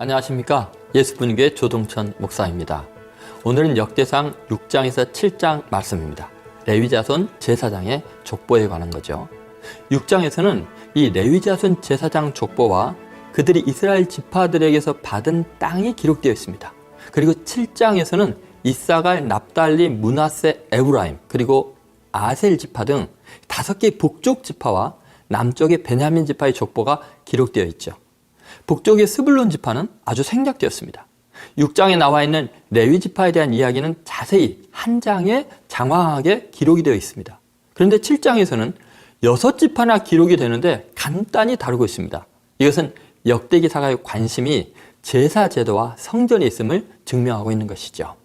안녕하십니까. 예수분교회 조동천 목사입니다. 오늘은 역대상 6장에서 7장 말씀입니다. 레위자손 제사장의 족보에 관한 거죠. 6장에서는 이 레위자손 제사장 족보와 그들이 이스라엘 지파들에게서 받은 땅이 기록되어 있습니다. 그리고 7장에서는 이사갈, 납달리, 므낫세, 에브라임, 그리고 아셀 지파 등 5개의 북쪽 지파와 남쪽의 베냐민 지파의 족보가 기록되어 있죠. 북쪽의 스불론 지파는 아주 생략되었습니다. 6장에 나와 있는 레위 지파에 대한 이야기는 자세히 한 장에 장황하게 기록이 되어 있습니다. 그런데 7장에서는 6지파나 기록이 되는데 간단히 다루고 있습니다. 이것은 역대기사가의 관심이 제사 제도와 성전에 있음을 증명하고 있는 것이죠.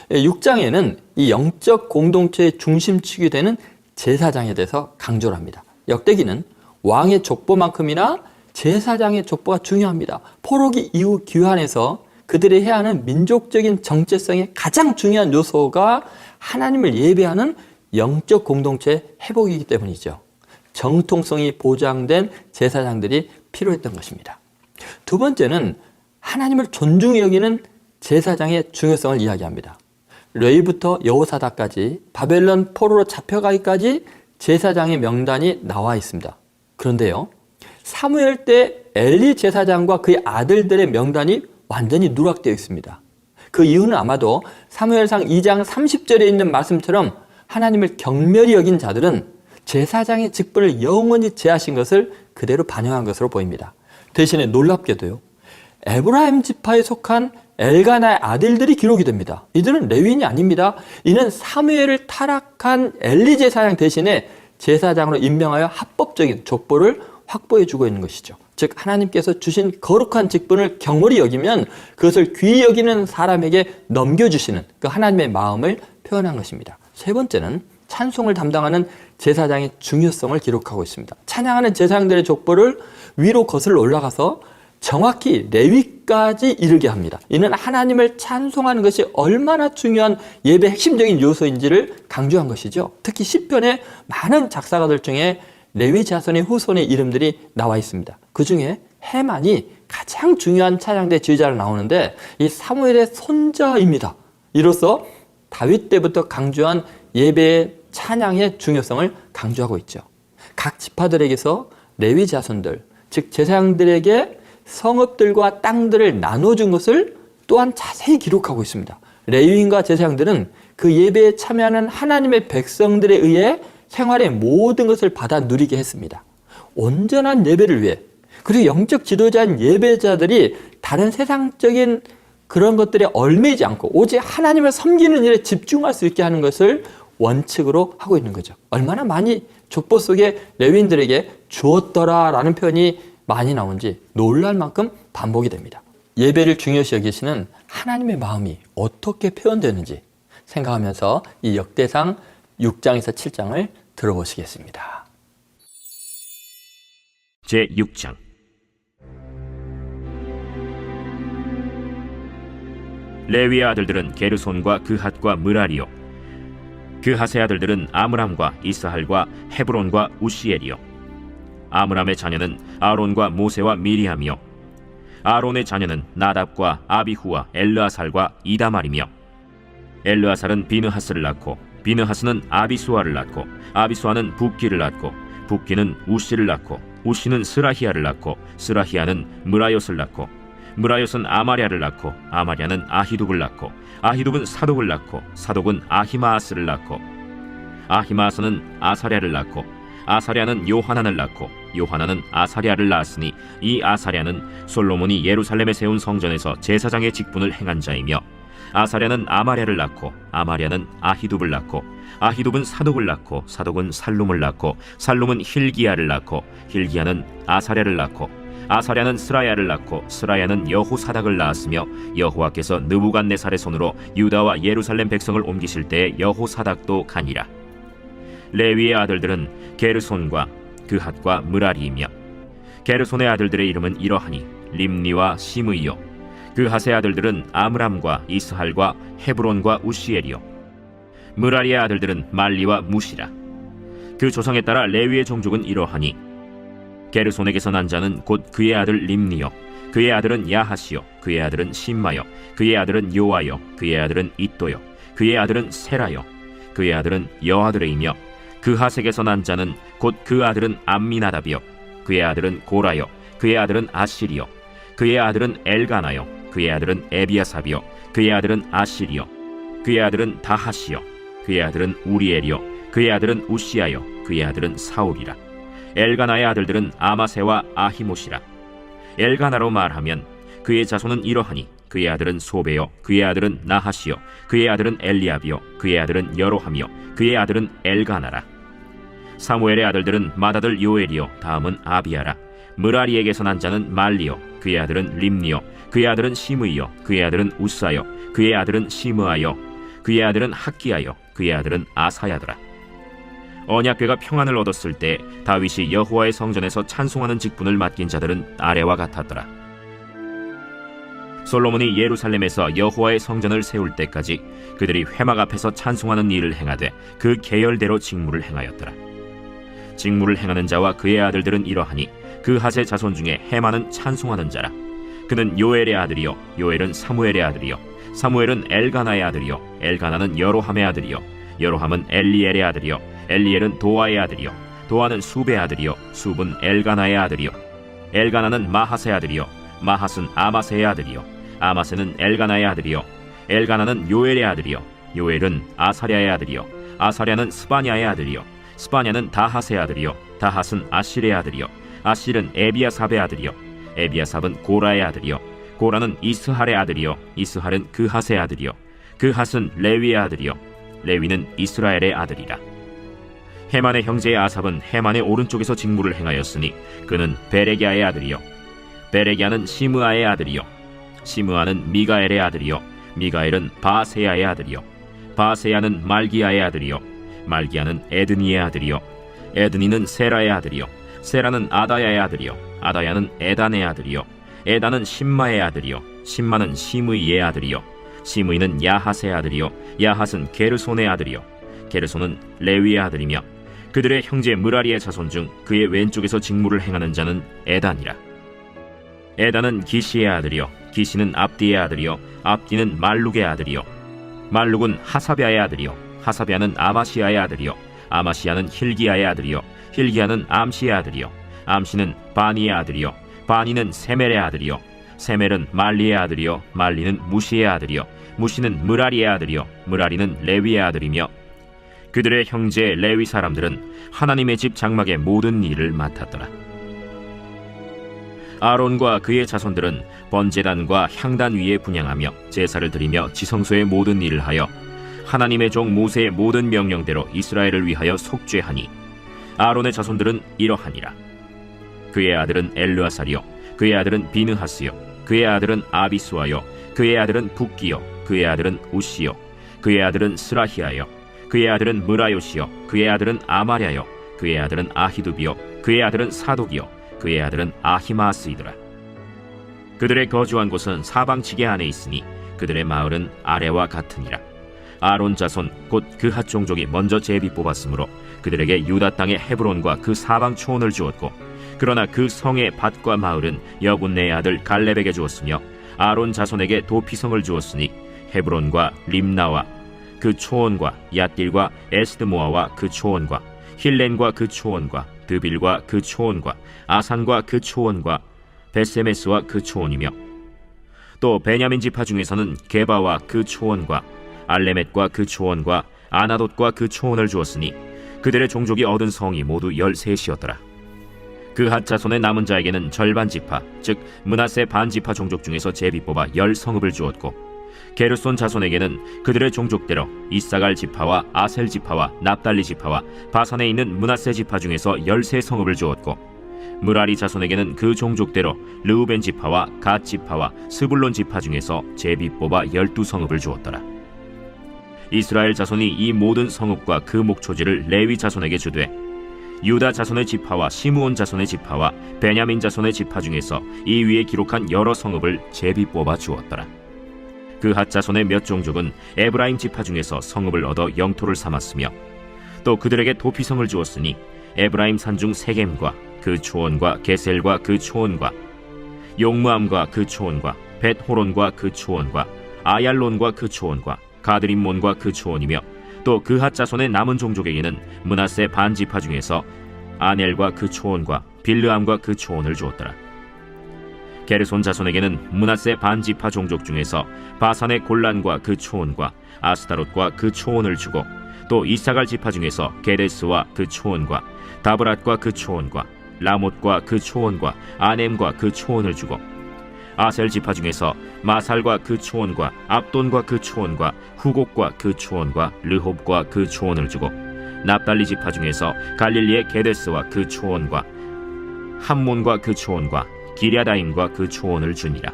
6장에는 이 영적 공동체의 중심축이 되는 제사장에 대해서 강조를 합니다. 역대기는 왕의 족보만큼이나 제사장의 족보가 중요합니다. 포로기 이후 귀환에서 그들이 해야 하는 민족적인 정체성의 가장 중요한 요소가 하나님을 예배하는 영적 공동체의 회복이기 때문이죠. 정통성이 보장된 제사장들이 필요했던 것입니다. 두 번째는 하나님을 존중히 여기는 제사장의 중요성을 이야기합니다. 레위부터 여호사닥까지 바벨론 포로로 잡혀가기까지 제사장의 명단이 나와 있습니다. 그런데요, 사무엘 때 엘리 제사장과 그의 아들들의 명단이 완전히 누락되어 있습니다. 그 이유는 아마도 사무엘상 2장 30절에 있는 말씀처럼 하나님을 경멸히 여긴 자들은 제사장의 직분을 영원히 제하신 것을 그대로 반영한 것으로 보입니다. 대신에 놀랍게도요, 에브라임 지파에 속한 엘가나의 아들들이 기록이 됩니다. 이들은 레위인이 아닙니다. 이는 사무엘을 타락한 엘리 제사장 대신에 제사장으로 임명하여 합법적인 족보를 확보해 주고 있는 것이죠. 즉 하나님께서 주신 거룩한 직분을 경홀히 여기면 그것을 귀히 여기는 사람에게 넘겨주시는 그 하나님의 마음을 표현한 것입니다. 세 번째는 찬송을 담당하는 제사장의 중요성을 기록하고 있습니다. 찬양하는 제사장들의 족보를 위로 거슬러 올라가서 정확히 레위까지 이르게 합니다. 이는 하나님을 찬송하는 것이 얼마나 중요한 예배의 핵심적인 요소인지를 강조한 것이죠. 특히 시편의 많은 작사가들 중에 레위 자손의 후손의 이름들이 나와 있습니다. 그 중에 헤만이 가장 중요한 찬양대 지휘자로 나오는데 이 사무엘의 손자입니다. 이로써 다윗 때부터 강조한 예배의 찬양의 중요성을 강조하고 있죠. 각 지파들에게서 레위 자손들, 즉 제사장들에게 성읍들과 땅들을 나눠준 것을 또한 자세히 기록하고 있습니다. 레위인과 제사장들은 그 예배에 참여하는 하나님의 백성들에 의해 생활의 모든 것을 받아 누리게 했습니다. 온전한 예배를 위해, 그리고 영적 지도자인 예배자들이 다른 세상적인 그런 것들에 얽매이지 않고 오직 하나님을 섬기는 일에 집중할 수 있게 하는 것을 원칙으로 하고 있는 거죠. 얼마나 많이 족보 속에 레위인들에게 주었더라라는 표현이 많이 나온지 놀랄 만큼 반복이 됩니다. 예배를 중요시 여기시는 하나님의 마음이 어떻게 표현되는지 생각하면서 이 역대상 6장에서 7장을 들어보시겠습니다. 제6장 레위의 아들들은 게르손과 그핫과 므라리요, 그핫의 아들들은 아므람과 이스할과 헤브론과 우시엘이요, 아므람의 자녀는 아론과 모세와 미리암이요, 아론의 자녀는 나답과 아비후와 엘르아살과 이다말이며, 엘르아살은 비느하스를 낳고 비느하스는 아비수아를 낳고 아비수아는 붓기를 낳고 붓기는 우시를 낳고 우시는 스라히야를 낳고 스라히야는 므라옅을 낳고 므라옅은 아마랴를 낳고 아마랴는 아히둡을 낳고 아히둡은 사독을 낳고 사독은 아히마아스를 낳고 아히마아스는 아사랴를 낳고 아사랴는 요하난을 낳고 요하난은 아사랴를 낳았으니 이 아사랴는 솔로몬이 예루살렘에 세운 성전에서 제사장의 직분을 행한 자이며 아사랴는 아마랴를 낳고 아마랴는 아히둡을 낳고 아히둡은 사독을 낳고 사독은 살룸을 낳고 살룸은 힐기야를 낳고 힐기야는 아사랴를 낳고 아사랴는 스라야를 낳고 스라야는 여호사닥을 낳았으며 여호와께서 느부갓네살의 손으로 유다와 예루살렘 백성을 옮기실 때에 여호사닥도 가니라. 레위의 아들들은 게르손과 그핫과 므라리이며 게르손의 아들들의 이름은 이러하니 림니와 시므이요, 그핫의 아들들은 아므람과 이스할과 헤브론과 우시엘이요, 므라리의 아들들은 말리와 무시라. 그 조상에 따라 레위의 종족은 이러하니 게르손에게서 난 자는 곧 그의 아들 림니요, 그의 아들은 야하시요 그의 아들은 심마요 그의 아들은 요아요 그의 아들은 이또요 그의 아들은 세라요 그의 아들은 여아들이며 그하색에서 난 자는 곧 그 아들은 암미나답이요 그의 아들은 고라요 그의 아들은 아실이요 그의 아들은 엘가나요 그의 아들은 에비아삽이요 그의 아들은 아실이요 그의 아들은 다하시요 그의 아들은 우리엘이요 그의 아들은 우시아요 그의 아들은 사울이라. 엘가나의 아들들은 아마세와 아히못이라. 엘가나로 말하면 그의 자손은 이러하니 그의 아들은 소베요 그의 아들은 나하시요 그의 아들은 엘리압이요 그의 아들은 여로함이요 그의 아들은 엘가나라. 사무엘의 아들들은 맏아들 요엘이요 다음은 아비아라. 므라리에게서 난 자는 말리요 그의 아들은 림니요 그의 아들은 시므이요 그의 아들은 우사요 그의 아들은 시므아요 그의 아들은 학기야요 그의 아들은 아사야더라. 언약궤가 평안을 얻었을 때 다윗이 여호와의 성전에서 찬송하는 직분을 맡긴 자들은 아래와 같았더라. 솔로몬이 예루살렘에서 여호와의 성전을 세울 때까지 그들이 회막 앞에서 찬송하는 일을 행하되 그 계열대로 직무를 행하였더라. 직무를 행하는 자와 그의 아들들은 이러하니 그핫의 자손 중에 헤만은 찬송하는 자라. 그는 요엘의 아들이요 요엘은 사무엘의 아들이요 사무엘은 엘가나의 아들이요 엘가나는 여로함의 아들이요 여로함은 엘리엘의 아들이요 엘리엘은 도아의 아들이요 도아는 숲의 아들이요 숲은 엘가나의 아들이요 엘가나는 마핫의 아들이요 마핫은 아마세의 아들이요 아마세는 엘가나의 아들이요 엘가나는 요엘의 아들이요 요엘은 아사랴의 아들이요 아사랴는 스바냐의 아들이요 스바냐는 다핫의 아들이요 다핫은 아실의 아들이요 아실은 에비아삽의 아들이요 에비아삽은 고라의 아들이요 고라는 이스할의 아들이요 이스할은 그핫의 아들이요 그핫은 레위의 아들이요 레위는 이스라엘의 아들이라. 헤만의 형제의 아삽은 헤만의 오른쪽에서 직무를 행하였으니 그는 베레기야의 아들이요 베레기야는 시므아의 아들이요 시므아는 미가엘의 아들이요 미가엘은 바세야의 아들이요 바세야는 말기야의 아들이요 말기야는 에드니의 아들이요 에드니는 세라의 아들이요 세라는 아다야의 아들이요 아다야는 에단의 아들이요 에단은 심마의 아들이요 심마는 시므이의 아들이요 시므이는 야핫의 아들이요 야핫은 게르손의 아들이요 게르손은 레위의 아들이며 그들의 형제 므라리의 자손 중 그의 왼쪽에서 직무를 행하는 자는 에단이라. 에단은 기시의 아들이요 기시는 압디의 아들이요 압디는 말룩의 아들이요 말룩은 하사비아의 아들이요 하사비아는 아마시아의 아들이요 아마시아는 힐기야의 아들이요 힐기야는 암시의 아들이요 암시는 바니의 아들이요 바니는 세멜의 아들이요 세멜은 말리의 아들이요 말리는 무시의 아들이요 무시는 므라리의 아들이요 므라리는 레위의 아들이며 그들의 형제 레위 사람들은 하나님의 집 장막의 모든 일을 맡았더라. 아론과 그의 자손들은 번제단과 향단 위에 분향하며 제사를 드리며 지성소의 모든 일을 하여 하나님의 종 모세의 모든 명령대로 이스라엘을 위하여 속죄하니 아론의 자손들은 이러하니라. 그의 아들은 엘르아살이요 그의 아들은 비느하스요 그의 아들은 아비수아요 그의 아들은 붓기요 그의 아들은 우시요 그의 아들은 스라히아요 그의 아들은 므라요시요 그의 아들은 아마랴요 그의 아들은 아히두비요 그의 아들은 사독이요 그의 아들은 아히마스이더라. 그들의 거주한 곳은 사방지게 안에 있으니 그들의 마을은 아래와 같으니라. 아론 자손 곧 그핫 종족이 먼저 제비 뽑았으므로 그들에게 유다 땅의 헤브론과 그 사방 초원을 주었고 그러나 그 성의 밭과 마을은 여분네의 아들 갈렙에게 주었으며 아론 자손에게 도피성을 주었으니 헤브론과 림나와 그 초원과 얏길과 에스드모아와 그 초원과 힐렌과 그 초원과 드빌과 그 초원과 아산과 그 초원과 베세메스와 그 초원이며 또 베냐민 지파 중에서는 게바와 그 초원과 알레멧과 그 초원과 아나돗과 그 초원을 주었으니 그들의 종족이 얻은 성이 모두 13이었더라. 그핫 자손의 남은 자에게는 절반 지파 즉 므낫세 반 지파 종족 중에서 제비 뽑아 10성읍을 주었고 게르손 자손에게는 그들의 종족대로 이사갈 지파와 아셀 지파와 납달리 지파와 바산에 있는 므낫세 지파 중에서 13성읍을 주었고 므라리 자손에게는 그 종족대로 르우벤 지파와 갓 지파와 스불론 지파 중에서 제비 뽑아 12성읍을 주었더라. 이스라엘 자손이 이 모든 성읍과 그 목초지를 레위 자손에게 주되 유다 자손의 지파와 시므온 자손의 지파와 베냐민 자손의 지파 중에서 이 위에 기록한 여러 성읍을 제비 뽑아 주었더라. 그핫 자손의 몇 종족은 에브라임 지파 중에서 성읍을 얻어 영토를 삼았으며 또 그들에게 도피성을 주었으니 에브라임 산중 세겜과 그 초원과 게셀과 그 초원과 용무암과 그 초원과 벳호론과 그 초원과 아얄론과 그 초원과 가드림몬과 그 초원이며 또 그핫 자손의 남은 종족에게는 므낫세 반지파 중에서 아넬과 그 초원과 빌르암과 그 초원을 주었더라. 게르손 자손에게는 므낫세 반지파 종족 중에서 바산의 골란과 그 초원과 아스타롯과 그 초원을 주고 또 이사갈 지파 중에서 게데스와 그 초원과 다브랏과 그 초원과 라못과 그 초원과 아넴과 그 초원을 주고 아셀 지파 중에서 마살과 그 초원과 압돈과 그 초원과 후곡과 그 초원과 르홉과 그 초원을 주고 납달리 지파 중에서 갈릴리의 게데스와 그 초원과 함몬과 그 초원과 기랴다임과 그 초원을 주니라.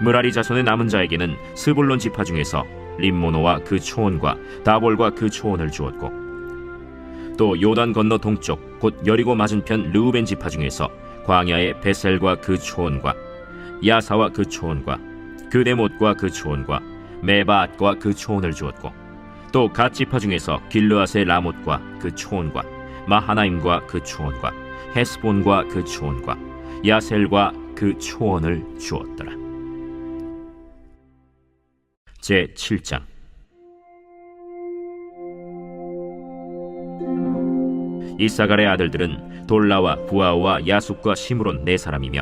므라리 자손의 남은 자에게는 스불론 지파 중에서 림모노와 그 초원과 다볼과 그 초원을 주었고 또 요단 건너 동쪽 곧 여리고 맞은편 르우벤 지파 중에서 광야의 베셀과 그 초원과 야사와 그 초원과 그데못과 그 초원과 메바앗과 그 초원을 주었고 또 갓 지파 중에서 길르앗의 라못과 그 초원과 마하나임과 그 초원과 헤스본과 그 초원과 야셀과 그 초원을 주었더라. 제7장. 이사갈의 아들들은 돌라와 부아와 야숫과 시므론 네 사람이며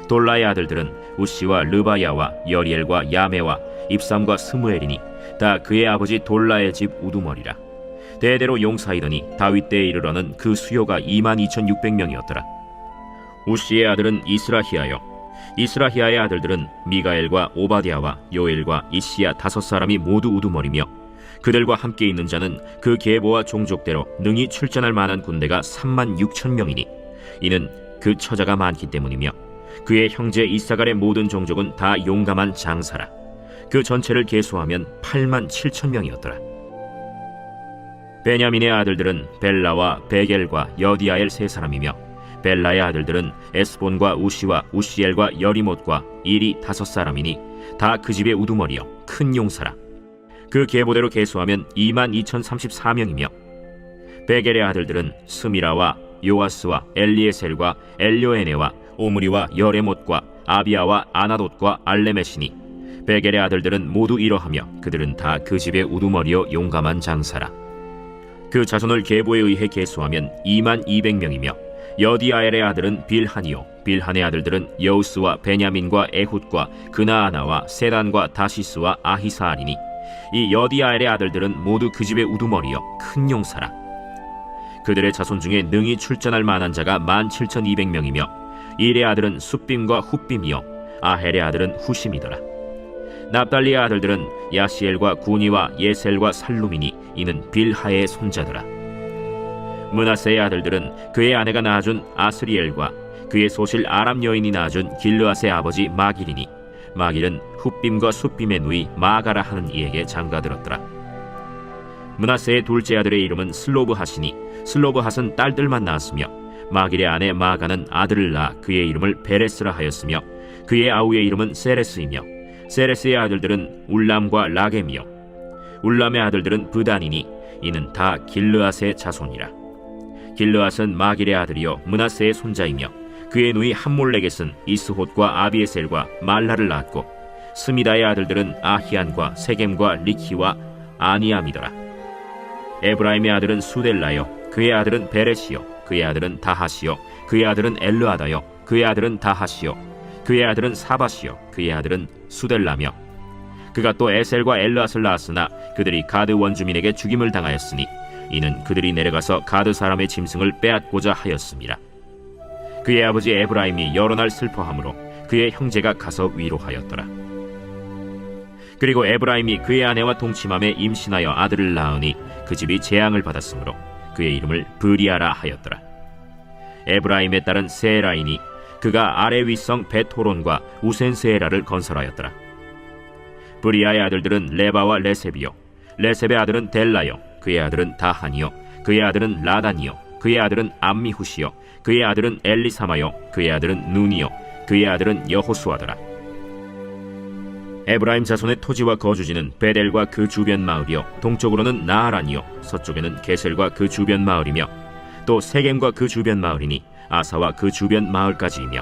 돌라의 아들들은 우시와 르바야와 여리엘과 야메와 입삼과 스무엘이니 다 그의 아버지 돌라의 집 우두머리라. 대대로 용사이더니 다윗 때에 이르러는 그 수요가 22,600명이었더라. 우시의 아들은 이스라히야요 이스라히야의 아들들은 미가엘과 오바댜와 요엘과 이시야 5사람이 모두 우두머리며 그들과 함께 있는 자는 그 계보와 종족대로 능히 출전할 만한 군대가 36,000명이니 이는 그 처자가 많기 때문이며 그의 형제 이사갈의 모든 종족은 다 용감한 장사라. 그 전체를 계수하면 87,000명이었더라. 베냐민의 아들들은 벨라와 베겔과 여디아엘 3사람이며 벨라의 아들들은 에스본과 우시와 우시엘과 여리못과 일이 5사람이니 다 그 집의 우두머리요 큰 용사라. 그 계보대로 계수하면 22,034명이며 베겔의 아들들은 스미라와 요아스와 엘리에셀과 엘료에네와 오므리와 여레못과 아비아와 아나돗과 알레메시니 베겔의 아들들은 모두 이러하며 그들은 다 그 집의 우두머리요 용감한 장사라. 그 자손을 계보에 의해 계수하면 22,200명이며 여디아엘의 아들은 빌한이요 빌한의 아들들은 여우스와 베냐민과 에훗과 그나아나와 세단과 다시스와 아히사알이니 이 여디아엘의 아들들은 모두 그 집의 우두머리요 큰 용사라. 그들의 자손 중에 능히 출전할 만한 자가 17,200명이며 일의 아들은 숫빔과 훗빔이요 아헬의 아들은 후심이더라. 납달리의 아들들은 야시엘과 구니와 예셀과 살룸이니 이는 빌하의 손자더라. 므낫세의 아들들은 그의 아내가 낳아준 아스리엘과 그의 소실 아람 여인이 낳아준 길르앗의 아버지 마길이니 마길은 훗빔과 숫빔의 누이 마가라 하는 이에게 장가들었더라. 므낫세의 둘째 아들의 이름은 슬로브핫이니 슬로브핫은 딸들만 낳았으며 마길의 아내 마가는 아들을 낳아 그의 이름을 베레스라 하였으며 그의 아우의 이름은 세레스이며 세레스의 아들들은 울람과 라겜이요 울람의 아들들은 브단이니 이는 다 길르앗의 자손이라. 길르앗은 마길의 아들이요 므낫세의 손자이며 그의 누이 함몰렉겟은 이스톳과 아비에셀과 말라를 낳았고 스미다의 아들들은 아히안과 세겜과 리키와 아니암이더라. 에브라임의 아들은 수델라요 그의 아들은 베레시요 그의 아들은 다하시요 그의 아들은 엘르아다요 그의 아들은 다하시요 그의 아들은 사바시요 그의 아들은 수델라며 그가 또 에셀과 엘르앗을 낳았으나 그들이 가드 원주민에게 죽임을 당하였으니 이는 그들이 내려가서 가드 사람의 짐승을 빼앗고자 하였음이라. 그의 아버지 에브라임이 여러 날 슬퍼하므로 그의 형제가 가서 위로하였더라. 그리고 에브라임이 그의 아내와 동침함에 임신하여 아들을 낳으니 그 집이 재앙을 받았으므로 그의 이름을 브리아라 하였더라. 에브라임의 딸은 세라이니 그가 아래 윗성 벳호론과 우센세에라를 건설하였더라. 브리아의 아들들은 레바와 레셉이요 레셉의 아들은 델라요 그의 아들은 다한이요 그의 아들은 라단이요 그의 아들은 암미후시요 그의 아들은 엘리사마요 그의 아들은 눈이요 그의 아들은 여호수아더라. 에브라임 자손의 토지와 거주지는 베델과 그 주변 마을이요 동쪽으로는 나하란이요 서쪽에는 게셀과 그 주변 마을이며 또 세겜과 그 주변 마을이니 아사와 그 주변 마을까지이며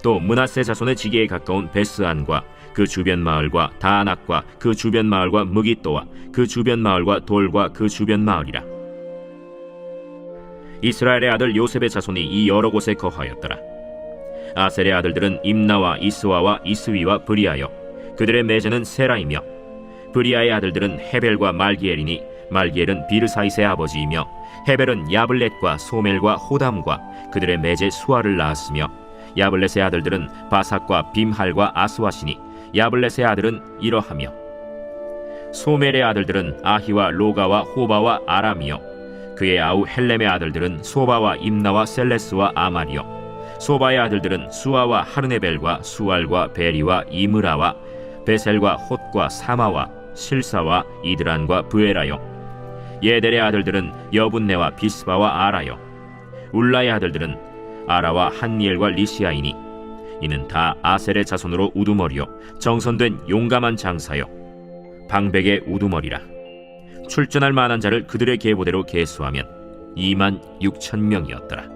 또 므낫세 자손의 지게에 가까운 베스안과 그 주변 마을과 다낙과 그 주변 마을과 무깃도와 그 주변 마을과 돌과 그 주변 마을이라. 이스라엘의 아들 요셉의 자손이 이 여러 곳에 거하였더라. 아셀의 아들들은 임나와 이스와와 이스위와 브리아여, 그들의 매제는 세라이며, 브리아의 아들들은 헤벨과 말기엘이니 말기엘은 비르사이스의 아버지이며, 헤벨은 야블렛과 소멜과 호담과 그들의 매제 수아를 낳았으며, 야블렛의 아들들은 바삭과 빔할과 아스와시니 야블렛의 아들은 이러하며, 소멜의 아들들은 아히와 로가와 호바와 아람이요, 그의 아우 헬렘의 아들들은 소바와 임나와 셀레스와 아말이요, 소바의 아들들은 수아와 하르네벨과 수알과 베리와 이므라와 베셀과 홑과 사마와 실사와 이드란과 브에라요, 예델의 아들들은 여분네와 비스바와 아라요, 울라의 아들들은 아라와 한니엘과 리시아이니 이는 다 아셀의 자손으로 우두머리요 정선된 용감한 장사요 방백의 우두머리라. 출전할 만한 자를 그들의 계보대로 계수하면 26,000명이었더라.